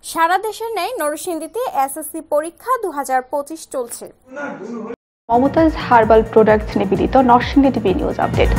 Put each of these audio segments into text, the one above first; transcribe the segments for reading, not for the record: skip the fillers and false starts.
সারা দেশের ন্যায় নরসিংদীতে এসএসসি পরীক্ষা 2025 চলছে। মমতাজ হার্বাল প্রোডাক্টস নিবেদিত নরসিংদী টিভি নিউজ আপডেট।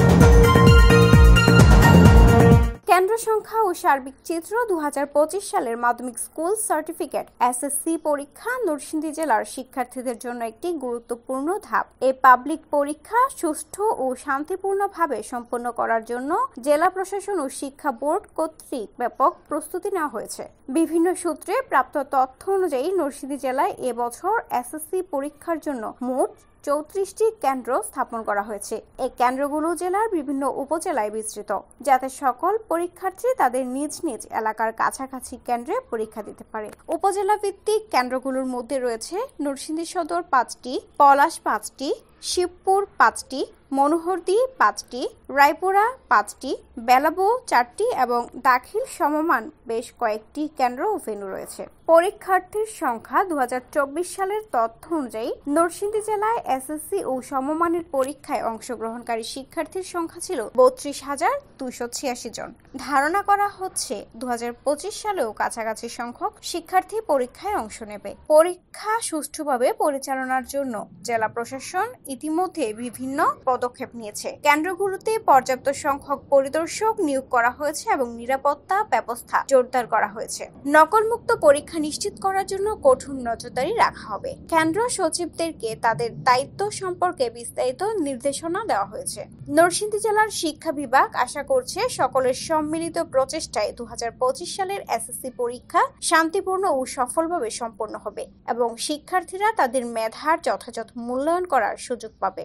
কেন্দ্র সংখ্যা ও সার্বিক চিত্র 2025 সালের মাধ্যমিক স্কুল সার্টিফিকেট এসএসসি পরীক্ষা নরসিংদী জেলার শিক্ষার্থীদের জন্য একটি গুরুত্বপূর্ণ ধাপ। এই পাবলিক পরীক্ষা সুষ্ঠু ও শান্তিপূর্ণভাবে সম্পন্ন করার জন্য জেলা প্রশাসন ও শিক্ষা বোর্ড কর্তৃক ব্যাপক প্রস্তুতি নেওয়া হয়েছে। বিভিন্ন সূত্রে প্রাপ্ত তথ্য অনুযায়ী নরসিংদী জেলায় এবছর এসএসসি পরীক্ষার জন্য মোট 34টি কেন্দ্র স্থাপন করা হয়েছে। এই কেন্দ্রগুলো জেলার বিভিন্ন উপজেলায় বিস্তৃত, যাতে সকল পরীক্ষার্থী তাদের নিজ নিজ এলাকার কাছাকাছি কেন্দ্রে পরীক্ষা দিতে পারে। উপজেলা ভিত্তিক কেন্দ্রগুলোর মধ্যে রয়েছে নরসিংদী সদর 5টি, পলাশ 5টি, শিবপুর 5টি, মনোহরদী 5টি, রায়পুরা 5টি, বেলাবো 4টি এবং দাখিল সমমান বেশ কয়েকটি কেন্দ্র ও ভেন্যু রয়েছে। পরীক্ষার্থীর সংখ্যা 2024 সালের তথ্য অনুযায়ী নরসিংদী জেলায় এসএসসি ও সমমানের পরীক্ষায় অংশগ্রহণকারী শিক্ষার্থীর সংখ্যা ছিল 32,286 জন। ধারণা করা হচ্ছে 2025 সালেও কাছাকাছি সংখ্যক শিক্ষার্থী পরীক্ষায় অংশ নেবে। পরীক্ষা সুষ্ঠুভাবে পরিচালনার জন্য জেলা প্রশাসন ইতিমধ্যে বিভিন্ন পদক্ষেপ নিয়েছে। কেন্দ্রগুলোতে পর্যাপ্ত সংখ্যক পরিদর্শক নিয়োগ করা হয়েছে এবং নিরাপত্তা ব্যবস্থা জোরদার করা হয়েছে। নকলমুক্ত পরীক্ষা নিশ্চিত করার জন্য কঠোর নজরদারি রাখা হবে। কেন্দ্র সচিবদেরকে তাদের দায়িত্ব সম্পর্কে বিস্তারিত নির্দেশনা দেওয়া হয়েছে। নরসিংদী জেলার শিক্ষা বিভাগ আশা করছে সকলের সম্মিলিত প্রচেষ্টায় 2025 সালের এসএসসি পরীক্ষা শান্তিপূর্ণ ও সফলভাবে সম্পন্ন হবে এবং শিক্ষার্থীরা তাদের মেধার যথাযথ মূল্যায়ন করার সুযোগ পাবে।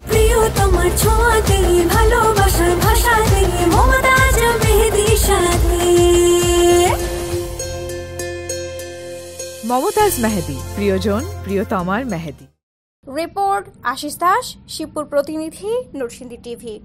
প্রিয় তোমার ছোঁয়াতে ভালোবাসার ভাষাতে মমতাজ মেহেদীর সাথে। মমতাজ মেহেদী, প্রিয়জন প্রিয়তমার মেহেদী। রিপোর্ট আশিস দাস, শিবপুর প্রতিনিধি, নরসিংদী টিভি।